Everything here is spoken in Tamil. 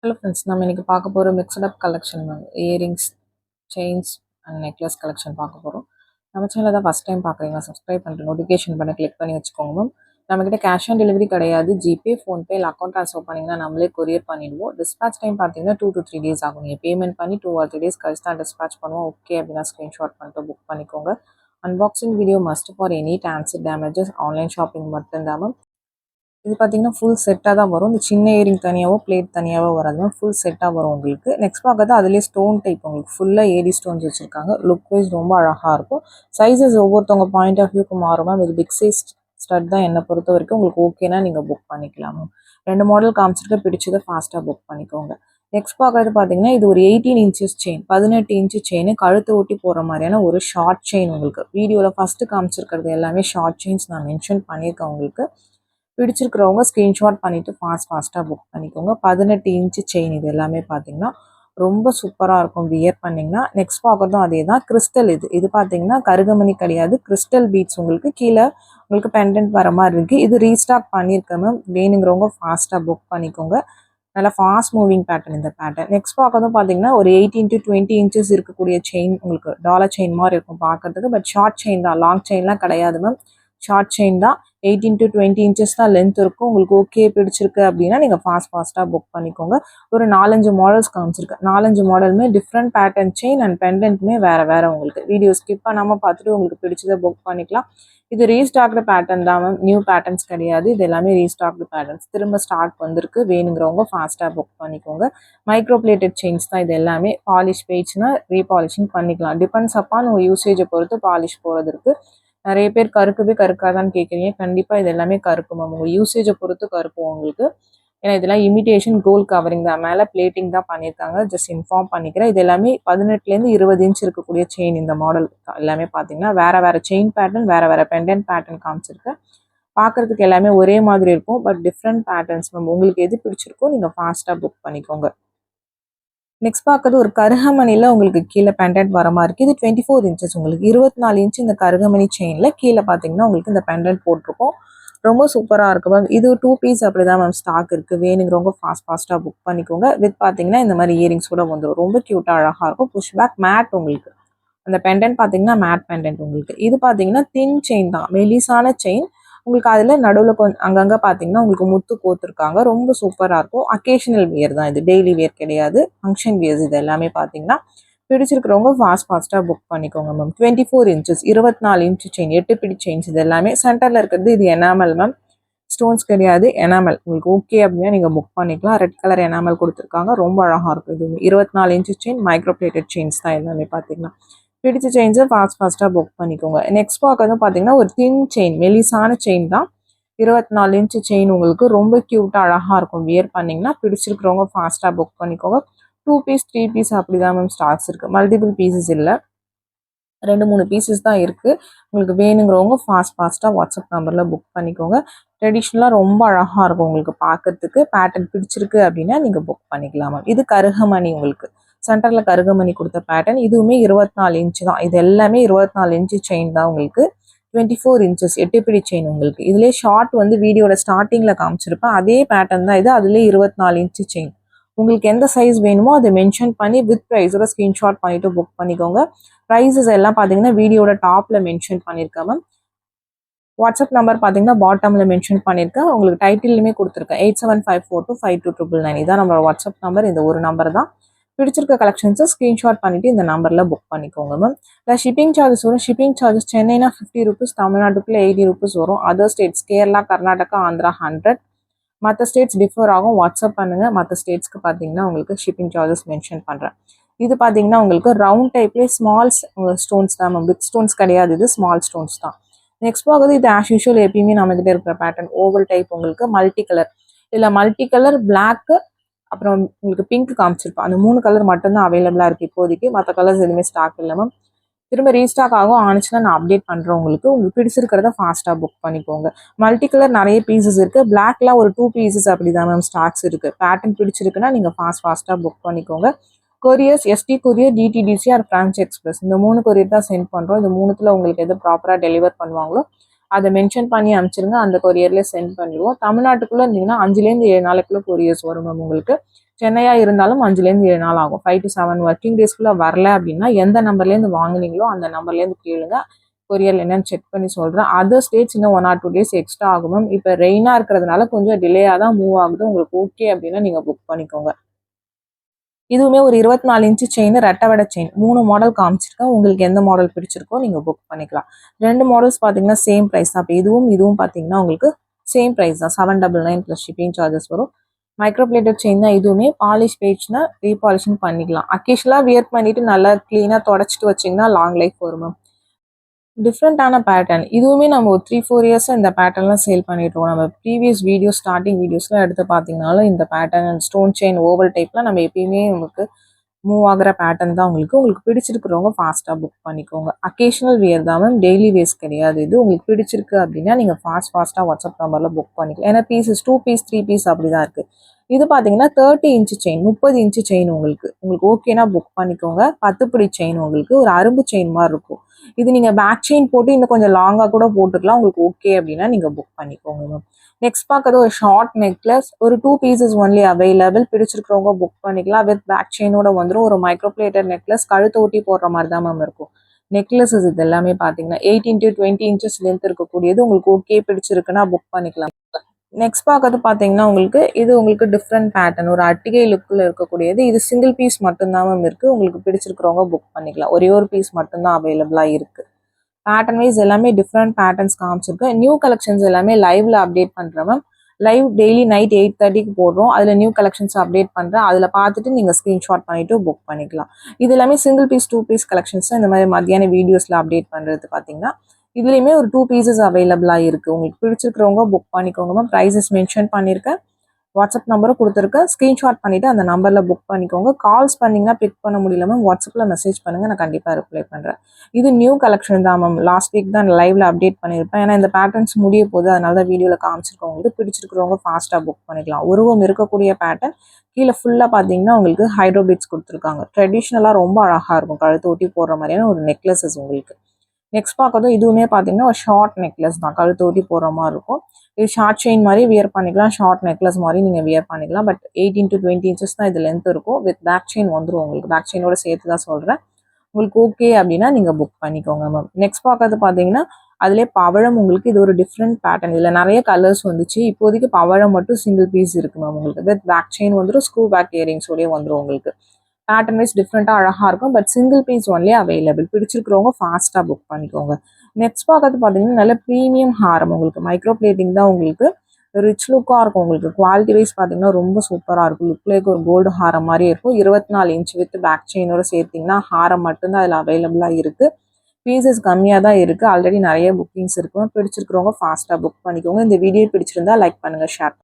ஹலோ ஃப்ரெண்ட்ஸ், நம்ம இன்னைக்கு பார்க்க போகிற mixed up collection earrings, chains and necklace collection பார்க்க போகிறோம். நம்ம சேனலில் தான் ஃபஸ்ட் டைம் பார்க்குறீங்களா? சப்ஸ்கிரைப் பண்ணிட்டு நோட்டிஃபிகேஷன் பண்ண கிளிக் பண்ணி வச்சுக்கோங்க மேம். நம்மக்கிட்ட கேஷ் ஆன் டெலிவரி கிடையாது. ஜிபே, ஃபோன்பே இல்லை அக்கௌண்ட் ட்ரான்ஸ்ஃபர் பண்ணிங்கன்னா நம்மளே கொரியர் பண்ணிடுவோம். டிஸ்பேச் டைம் பார்த்தீங்கன்னா 2 to 3 days ஆகும். நீங்கள் பேமெண்ட் பண்ணி 2 or 3 days கழிச்சு தான் டிஸ்பேச் பண்ணுவோம். ஓகே அப்படின்னா ஸ்க்ரீன்ஷாட் பண்ணிட்டு புக் பண்ணிக்கோங்க. Unboxing video must for any transit damages. Online shopping மட்டும்தான் மேம். இது பார்த்தீங்கன்னா ஃபுல் செட்டாக தான் வரும். இந்த சின்ன இயரிங் தனியாவோ பிளேட் தனியாவோ வராது மேம். ஃபுல் செட்டாக வரும் உங்களுக்கு. நெக்ஸ்ட் பார்க்கறது அதுலேயே ஸ்டோன் டைப் உங்களுக்கு ஃபுல்லாக ஏடி ஸ்டோன்ஸ் வச்சுருக்காங்க. லுக் வைஸ் ரொம்ப அழகாக இருக்கும். சைஸஸ் ஒவ்வொருத்தவங்க பாயிண்ட் ஆஃப் வியூக்கு மாறும் மேம். இது பிக் சைஸ் ஸ்டட் தான் என்னை பொறுத்த வரைக்கும். உங்களுக்கு ஓகேனா நீங்கள் புக் பண்ணிக்கலாம் மேம். 2 மாடல் காமிச்சிருக்க, பிடிச்சதை ஃபாஸ்ட்டாக புக் பண்ணிக்கோங்க. நெக்ஸ்ட் பார்க்கறது பார்த்தீங்கன்னா இது ஒரு 18 inches செயின், 18 இன்ச்சு செயின், கழுத்தை ஒட்டி போகிற மாதிரியான ஒரு ஷார்ட் செயின் உங்களுக்கு. வீடியோவில் ஃபஸ்ட்டு காமிச்சிருக்கிறது எல்லாமே ஷார்ட் செயின்ஸ் நான் மென்ஷன் பண்ணியிருக்கேன் உங்களுக்கு. பிடிச்சிருக்கிறவங்க ஸ்க்ரீன்ஷாட் பண்ணிவிட்டு ஃபாஸ்ட்டாக புக் பண்ணிக்கோங்க. 18 இன்ச்சு செயின் இது எல்லாமே பார்த்தீங்கன்னா ரொம்ப சூப்பராக இருக்கும் வியர் பண்ணிங்கன்னா. நெக்ஸ்ட் பார்க்குறதும் அதே தான். கிறிஸ்டல் இது பார்த்தீங்கன்னா கருகமணி கிடையாது, கிறிஸ்டல் பீட்ஸ் உங்களுக்கு கீழே உங்களுக்கு பெண்டன்ட் வர மாதிரி இருக்குது. இது ரீஸ்டாக் பண்ணியிருக்கேன் மேம். வேணுங்கிறவங்க ஃபாஸ்ட்டாக புக் பண்ணிக்கோங்க. நல்லா ஃபாஸ்ட் மூவிங் பேட்டர்ன் இந்த பேட்டர்ன். நெக்ஸ்ட் பார்க்கறதும் பார்த்தீங்கன்னா ஒரு 18 to 20 inches இருக்கக்கூடிய செயின் உங்களுக்கு டாலர் செயின் மாதிரி இருக்கும் பார்க்கறதுக்கு. பட் ஷார்ட் செயின் தான், லாங் செயின்லாம் கிடையாது மேம். ஷார்ட் செயின் தான். 18 to 20 inches தான் லென்த் இருக்கும். உங்களுக்கு ஓகே பிடிச்சிருக்கு அப்படின்னா நீங்கள் ஃபாஸ்ட்டாக புக் பண்ணிக்கோங்க. ஒரு 4-5 மாடல்ஸ் காமிச்சிருக்கேன். 4-5 மாடலுமே டிஃப்ரெண்ட் பேட்டர்ன் செயின் அண்ட் பெண்டன்ட்டுமே வேறு உங்களுக்கு. வீடியோ ஸ்கிப் பண்ணாமல் பார்த்துட்டு உங்களுக்கு பிடிச்சதை புக் பண்ணிக்கலாம். இது ரீஸ்டாக்டு பேட்டர்ன் தான் மேம். நியூ பேட்டர்ன்ஸ் கிடையாது. இது எல்லாமே ரீஸ்டாக்டு பேட்டர்ன்ஸ். திரும்ப ஸ்டாக் வந்திருக்கு. வேணுங்கிறவங்க ஃபாஸ்ட்டாக புக் பண்ணிக்கோங்க. மைக்ரோ பிளேட்டட் செயின்ஸ் தான் இது எல்லாமே. பாலிஷ் பேஜ்னா ரீபாலிஷிங் பண்ணிக்கலாம். டிபெண்ட்ஸ் அப்பான் உங்கள் யூசேஜை பொறுத்து பாலிஷ் போகிறது இருக்குது. நிறைய பேர் கருக்காதான்னு கேட்குறீங்க. கண்டிப்பாக இது எல்லாமே கருக்கும் மேம். உங்கள் யூசேஜை பொறுத்து கருக்கும் உங்களுக்கு. ஏன்னா இதெல்லாம் இமிடேஷன் கோல்ட் கவரிங் தான், மேலே பிளேட்டிங் தான் பண்ணியிருக்காங்க. ஜஸ்ட் இன்ஃபார்ம் பண்ணிக்கிறேன். இது எல்லாமே 18லேருந்து 20 inch இருக்கக்கூடிய செயின். இந்த மாடல் எல்லாமே பார்த்தீங்கன்னா வேறு செயின் பேட்டர்ன், வேறு பெண்டன்ட் பேட்டர்ன் காமிச்சிருக்கேன். பார்க்குறதுக்கு எல்லாமே ஒரே மாதிரி இருக்கும், பட் டிஃப்ரெண்ட் பேட்டர்ன்ஸ் மேம். உங்களுக்கு எது பிடிச்சிருக்கோ நீங்கள் ஃபாஸ்ட்டாக புக் பண்ணிக்கோங்க. நெக்ஸ்ட் பார்க்கறது ஒரு கருகமணியில் உங்களுக்கு கீழே பெண்டன்ட் வர மாதிரி இருக்குது. இது 24 inches உங்களுக்கு. 24 inch இந்த கருகமணி செயினில் கீழே பார்த்தீங்கன்னா உங்களுக்கு இந்த பெண்டன்ட் போட்டிருக்கோம். ரொம்ப சூப்பராக இருக்கும் மேம். இது 2 piece அப்படி தான் மேம் ஸ்டாக் இருக்குது. வேணுங்கிறவங்க ஃபாஸ்ட்டாக புக் பண்ணிக்கோங்க. வித் பார்த்தீங்கன்னா இந்த மாதிரி இயரிங்ஸ் கூட வந்துடும். ரொம்ப க்யூட்டாக அழகாக இருக்கும். புஷ் பேக் மேட் உங்களுக்கு. அந்த பெண்டன்ட் பார்த்தீங்கன்னா மேட் பெண்டன்ட் உங்களுக்கு. இது பார்த்தீங்கன்னா தின் செயின் தான், மெலிசான செயின் உங்களுக்கு. அதில் நடுவில் கொஞ்சம் அங்கங்கே பார்த்தீங்கன்னா உங்களுக்கு முத்து கோத்துருக்காங்க. ரொம்ப சூப்பராக இருக்கும். அக்கேஷனல் வியர் தான் இது, டெய்லி வியர் கிடையாது. ஃபங்க்ஷன் வியர்ஸ் இது எல்லாமே பார்த்தீங்கன்னா. பிடிச்சிருக்கிறவங்க ஃபாஸ்ட்டாக புக் பண்ணிக்கோங்க மேம். 24 inches 24 inch செயின், 8 பிடி செயின்ஸ் இது எல்லாமே. சென்டரில் இருக்கிறது இது எனாமல் மேம். ஸ்டோன்ஸ் கிடையாது, எனாமல். உங்களுக்கு ஓகே அப்படின்னா நீங்கள் புக் பண்ணிக்கலாம். ரெட் கலர் எனாமல் கொடுத்துருக்காங்க. ரொம்ப அழகாக இருக்கும். இது 24 inch chain, micro plated chains தான் எல்லாமே பார்த்தீங்கன்னா. பிடிச்ச செயின்ஸை ஃபாஸ்ட்டாக புக் பண்ணிக்கோங்க. நெக்ஸ்ட் பார்க்கறது பார்த்தீங்கன்னா ஒரு தின் செயின், மெலிசான செயின் தான். 24 inch செயின் உங்களுக்கு ரொம்ப க்யூட்டாக அழகாக இருக்கும். வியர் பண்ணிங்கன்னா பிடிச்சிருக்கிறவங்க ஃபாஸ்ட்டாக புக் பண்ணிக்கோங்க. 2 piece 3 piece அப்படி தான் மேம் ஸ்டாக்ஸ் இருக்குது. மல்டிபிள் பீசஸ் இல்லை, 2-3 பீசஸ் தான் இருக்குது. உங்களுக்கு வேணுங்கிறவங்க ஃபாஸ்ட்டாக வாட்ஸ்அப் நம்பரில் புக் பண்ணிக்கோங்க. ட்ரெடிஷ்னலாக ரொம்ப அழகாக இருக்கும் உங்களுக்கு பார்க்கறதுக்கு. பேட்டர்ன் பிடிச்சிருக்கு அப்படின்னா நீங்கள் புக் பண்ணிக்கலாம் மேம். இது கருகமணி உங்களுக்கு. சென்டரில் கருகமணி கொடுத்த பேட்டர்ன். இதுவுமே 24 inch தான். இது எல்லாமே 24 inch செயின் தான் உங்களுக்கு. 24 inches 8 பிடி செயின் உங்களுக்கு. இதுலேயே ஷார்ட் வந்து வீடியோட ஸ்டார்டிங்கில் காமிச்சிருப்பேன். அதே பேட்டர்ன் தான் இது. அதுலேயே 24 inch செயின். உங்களுக்கு எந்த சைஸ் வேணுமோ அதை மென்ஷன் பண்ணி வித் ப்ரைஸோட ஸ்க்ரீன்ஷாட் பண்ணிவிட்டு புக் பண்ணிக்கோங்க. ப்ரைஸஸ் எல்லாம் பார்த்தீங்கன்னா வீடியோட டாப்பில் மென்ஷன் பண்ணியிருக்கேன் மேம். வாட்ஸ்அப் நம்பர் பார்த்தீங்கன்னா பாட்டமில் மென்ஷன் பண்ணியிருக்கேன். உங்களுக்கு டைட்டிலுமே கொடுத்துருக்கேன். 8754252999. இதான் நம்மளோட வாட்ஸ்அப் நம்பர். இந்த ஒரு நம்பர் தான். பிடிச்சிருக்க கலெக்ஷன்ஸை ஸ்க்ரீன்ஷாட் பண்ணிவிட்டு இந்த நம்பரில் புக் பண்ணிக்கோங்க மேம். இல்லை ஷிப்பிங் சார்ஜஸ் வரும். ஷிப்பிங் சார்ஜஸ் சென்னைனா 50 rupees, தமிழ்நாட்டுக்குள்ளே 80 rupees வரும். Other states Kerala, Karnataka, Andhra 100. மற்ற ஸ்டேட்ஸ் டிஃபர் ஆகும். வாட்ஸ்அப் பண்ணுங்கள். மற்ற ஸ்டேட்ஸ்க்கு பார்த்தீங்கன்னா உங்களுக்கு ஷிப்பிங் சார்ஜஸ் மென்ஷன் பண்ணுறேன். இது பார்த்தீங்கன்னா உங்களுக்கு ரவுண்ட் டைப்லேயே ஸ்மால்ஸ் ஸ்டோன்ஸ் தான் மேம். பிக் ஸ்டோன்ஸ் கிடையாது, இது ஸ்மால் ஸ்டோன்ஸ் தான். நெக்ஸ்ட் பார்க்குறது இது ஆஸ் யூஷுவல் எப்பயுமே நம்மகிட்ட இருக்கிற பேட்டர்ன். ஓவல் டைப் உங்களுக்கு மல்டி கலர். இதில் மல்டி கலர் பிளாக்கு, அப்புறம் உங்களுக்கு பிங்க் காமிச்சிருப்பேன். அந்த 3 கலர் மட்டும்தான் அவைலபிளாக இருக்குது இப்போதைக்கு. மற்ற கலர்ஸ் எதுவுமே ஸ்டாக் இல்லை மேம். திரும்ப ரீஸ்டாக் ஆகும். ஆனிச்சுன்னா நான் அப்டேட் பண்ணுறேன் உங்களுக்கு. பிடிச்சிருக்கிறத ஃபாஸ்ட்டாக புக் பண்ணிக்கோங்க. மல்டி கலர் நிறைய பீசஸ் இருக்குது. பிளாக்லாம் ஒரு 2 pieces அப்படி தான் மேம் ஸ்டாக்ஸ் இருக்குது. பேட்டர்ன் பிடிச்சிருக்குன்னா நீங்கள் ஃபாஸ்ட்டாக புக் பண்ணிக்கோங்க. Couriers ST courier, DTDC or Franch Express, இந்த 3 கொரியர் தான் சென்ட் பண்ணுறோம். இந்த 3த்தில் உங்களுக்கு எது ப்ராப்பராக டெலிவர் பண்ணுவாங்களோ அதை மென்ஷன் பண்ணி அனுப்பிச்சிருங்க, அந்த கொரியர்லேயே சென்ட் பண்ணிடுவோம். தமிழ்நாட்டுக்குள்ளே இருந்தீங்கன்னா 5லேருந்து 7 நாளைக்குள்ளே கொரியர்ஸ் வரும் மேம் உங்களுக்கு. சென்னையாக இருந்தாலும் 5லேருந்து 7 நாள் ஆகும். 5 to 7 ஒர்க்கிங் டேஸ்க்குள்ளே வரல அப்படின்னா எந்த நம்பர்லேருந்து வாங்குனீங்களோ அந்த நம்பர்லேருந்து கேளுங்க, கொரியர் என்னன்னு செக் பண்ணி சொல்கிறேன். அதர் ஸ்டேட்ஸ் இன்னும் 1 or 2 days எக்ஸ்ட்ரா ஆகும் மேம். இப்போ ரெயினாக இருக்கிறதுனால கொஞ்சம் டிலேயாக தான் மூவ் ஆகுது. உங்களுக்கு ஓகே அப்படின்னா நீங்கள் புக் பண்ணிக்கோங்க. இதுவுமே ஒரு 24 இன்ச்சு செயின், ரெட்டை வடை செயின் 3 மாடல் காமிச்சிருக்கேன். உங்களுக்கு எந்த மாடல் பிடிச்சிருக்கோ நீங்கள் புக் பண்ணிக்கலாம். 2 மாடல்ஸ் பார்த்தீங்கன்னா சேம் ப்ரைஸ் தான். இப்போ இதுவும் பார்த்தீங்கன்னா உங்களுக்கு சேம் ப்ரைஸ் தான். 799 ப்ளஸ் ஷிப்பிங் சார்ஜஸ் வரும். மைக்ரோப்ளேட்டட் செயின் தான் இதுவுமே. பாலிஷ் பேஜ்னா ரீபாலிஷிங் பண்ணிக்கலாம். அக்கேஷனலாக வியர் பண்ணிவிட்டு நல்லா க்ளீனாக தொடச்சிட்டு வச்சிங்கன்னா லாங் லைஃப் வரும் மேம். டிஃப்ரெண்ட்டான பேட்டர்ன். இதுவுமே நம்ம ஒரு 3-4 இயர்ஸாக இந்த பேட்டர்ன்லாம் சேல் பண்ணிட்டுருக்கோம். நம்ம ப்ரீவியஸ் வீடியோஸ், ஸ்டார்டிங் வீடியோஸ்லாம் எடுத்து பார்த்தீங்கனாலும் இந்த பேட்டர்ன் ஸ்டோன் செயின் ஓவல் டைப்லாம் நம்ம எப்பயுமே உங்களுக்கு மூவ் ஆகிற பேட்டர்ன் தான். உங்களுக்கு பிடிச்சிருக்கிறவங்க ஃபாஸ்ட்டாக புக் பண்ணிக்கோங்க. அக்கேஷனல் வியர் தான் மேம், டெய்லி வேர்ஸ் கிடையாது. இது உங்களுக்கு பிடிச்சிருக்கு அப்படின்னா நீங்கள் ஃபாஸ்ட்டாக வாட்ஸ்அப் நம்பரில் புக் பண்ணிக்கலாம். ஏன்னா பீஸஸ் 2 பீஸ் 3 பீஸ் அப்படி தான் இருக்குது. இது பார்த்தீங்கன்னா 30 இன்ச்சு செயின், 30 இன்ச்சு செயின் உங்களுக்கு ஓகேனா புக் பண்ணிக்கோங்க. 10 பிடி செயின் உங்களுக்கு ஒரு அரும்பு செயின் மாதிரி இருக்கும். இது நீங்கள் பேக் செயின் போட்டு இன்னும் கொஞ்சம் லாங்காக கூட போட்டுக்கலாம். உங்களுக்கு ஓகே அப்படின்னா நீங்கள் புக் பண்ணிக்கோங்க மேம். நெக்ஸ்ட் பார்க்கறது ஒரு ஷார்ட் நெக்லஸ், ஒரு 2 பீசஸ் ஒன்லி அவைலபிள். பிடிச்சிருக்கிறவங்க புக் பண்ணிக்கலாம். வித் பேக் செயினோட வந்துடும். ஒரு மைக்ரோப்ளேட்டட் நெக்லஸ், கழுத்து ஒட்டி போடுற மாதிரி தான் மேம் இருக்கும். நெக்லஸஸ் இது எல்லாமே பார்த்தீங்கன்னா 8 into 20 இன்ச்சஸ் லென்த் இருக்கக்கூடியது. உங்களுக்கு ஓகே பிடிச்சிருக்குன்னா புக் பண்ணிக்கலாம். நெக்ஸ்ட் பார்க்கறது பார்த்தீங்கன்னா உங்களுக்கு டிஃப்ரெண்ட் பேட்டர்ன், ஒரு அட்டிகை லுக்கில் இருக்கக்கூடியது. இது சிங்கிள் பீஸ் மட்டும்தான் மேம் இருக்குது. உங்களுக்கு பிடிச்சிருக்கிறவங்க புக் பண்ணிக்கலாம். ஒரே ஒரு பீஸ் மட்டும்தான் அவைலபிளாக இருக்குது. பேட்டர்ன் வைஸ் எல்லாமே டிஃப்ரெண்ட் பேட்டர்ன்ஸ் காமிச்சிருக்கேன். நியூ கலெக்ஷன்ஸ் எல்லாமே லைவ்ல அப்டேட் பண்ணுறேன் மேம். லைவ் டெய்லி நைட் 8:30க்கு போடுறோம். அதில் நியூ கலெக்ஷன்ஸ் அப்டேட் பண்ணுறேன். அதில் பார்த்துட்டு நீங்கள் ஸ்க்ரீன்ஷாட் பண்ணிவிட்டு புக் பண்ணிக்கலாம். இது எல்லாமே சிங்கிள் பீஸ் 2 பீஸ் கலெக்ஷன்ஸ் இந்த மாதிரி மத்தியான வீடியோஸில் அப்டேட் பண்ணுறது பார்த்தீங்கன்னா இதுலேயுமே ஒரு 2 பீசஸ் அவைலபிளாக இருக்குது. உங்களுக்கு பிடிச்சிருக்கிறவங்க புக் பண்ணிக்கோங்க மேம். ப்ரைஸஸ் மென்ஷன் பண்ணியிருக்கேன், வாட்ஸ்அப் நம்பரும் கொடுத்துருக்கேன். ஸ்க்ரீன்ஷாட் பண்ணிவிட்டு அந்த நம்பரில் புக் பண்ணிக்கோங்க. கால்ஸ் பண்ணிங்கன்னா பிக் பண்ண முடியல மேம், வாட்ஸ்அப்பில் மெசேஜ் பண்ணுங்கள், நான் கண்டிப்பாக ரிப்ளை பண்ணுறேன். இது நியூ கலெக்ஷன் தான் மேம். லாஸ்ட் வீக் தான் லைவில் அப்டேட் பண்ணியிருப்பேன். ஏன்னா இந்த பேட்டர்ன்ஸ் முடிய போது அதனால தான் வீடியோவில் காமிச்சிருக்கவங்களுக்கு பிடிச்சிருக்கிறவங்க ஃபாஸ்ட்டாக புக் பண்ணிக்கலாம். உருவம் இருக்கக்கூடிய பேட்டர்ன் கீழே ஃபுல்லாக பார்த்தீங்கன்னா உங்களுக்கு ஹைட்ரோபிட்ஸ் கொடுத்துருக்காங்க. ட்ரெடிஷ்னலாக ரொம்ப அழகாக இருக்கும். கழுத்து ஒட்டி போடுற மாதிரியான ஒரு நெக்லஸஸ் உங்களுக்கு. நெக்ஸ்ட் பார்க்கறதும் இதுவுமே பார்த்தீங்கன்னா ஒரு ஷார்ட் நெக்லஸ் தான், கழுத்து ஒட்டி போடுற மாதிரி இருக்கும். இது ஷார்ட் செயின் மாதிரி வியர் பண்ணிக்கலாம், ஷார்ட் நெக்லஸ் மாதிரி நீங்கள் வியர் பண்ணிக்கலாம். பட் 8 into 20 இன்ச்சஸ் தான் இது லென்த் இருக்கும். வித் பேக் செயின் வந்துடும் உங்களுக்கு. பேக் செயினோட சேர்த்து தான் சொல்கிறேன். உங்களுக்கு ஓகே அப்படின்னா நீங்கள் புக் பண்ணிக்கோங்க மேம். நெக்ஸ்ட் பார்க்கறது பார்த்தீங்கன்னா அதிலே பவழம் உங்களுக்கு. இது ஒரு டிஃப்ரெண்ட் பேட்டர்ன். இதில் நிறைய கலர்ஸ் வந்துச்சு. இப்போதைக்கு பவழம் மட்டும் சிங்கிள் பீஸ் இருக்குது மேம் உங்களுக்கு. வித் பேக் செயின் வந்துடும், ஸ்க்ரூ பேக் இயரிங்ஸோடய வந்துடும் உங்களுக்கு. பேட்டர்ன் வைஸ் டிஃப்ரெண்ட்டாக அழகாக இருக்கும். But single piece only available. பிடிச்சிருக்கிறவங்க ஃபாஸ்ட்டாக புக் பண்ணிக்கோங்க. நெக்ஸ்ட் பார்க்கறது பார்த்தீங்கன்னா நல்ல ப்ரீமியம் ஹாரம் உங்களுக்கு. மைக்ரோ பிளேட்டிங் தான் உங்களுக்கு. ரிச் லுக்காக இருக்கும் உங்களுக்கு. குவாலிட்டி வைஸ் பார்த்தீங்கன்னா ரொம்ப சூப்பராக இருக்கும். லுக்லேக்கு ஒரு கோல்டு ஹாரம் மாதிரி இருக்கும். 24 இன்ச் வித் பேக் செயினோட சேர்த்திங்கன்னா ஹாரம் மட்டும்தான் அதில் அவைலபிளாக இருக்குது. பீசஸ் கம்மியாக தான் இருக்குது. ஆல்ரெடி நிறைய புக்கிங்ஸ் இருக்கும். பிடிச்சிருக்கிறவங்க ஃபாஸ்ட்டாக புக் பண்ணிக்கோங்க. இந்த வீடியோ பிடிச்சிருந்தா லைக் பண்ணுங்கள், ஷேர்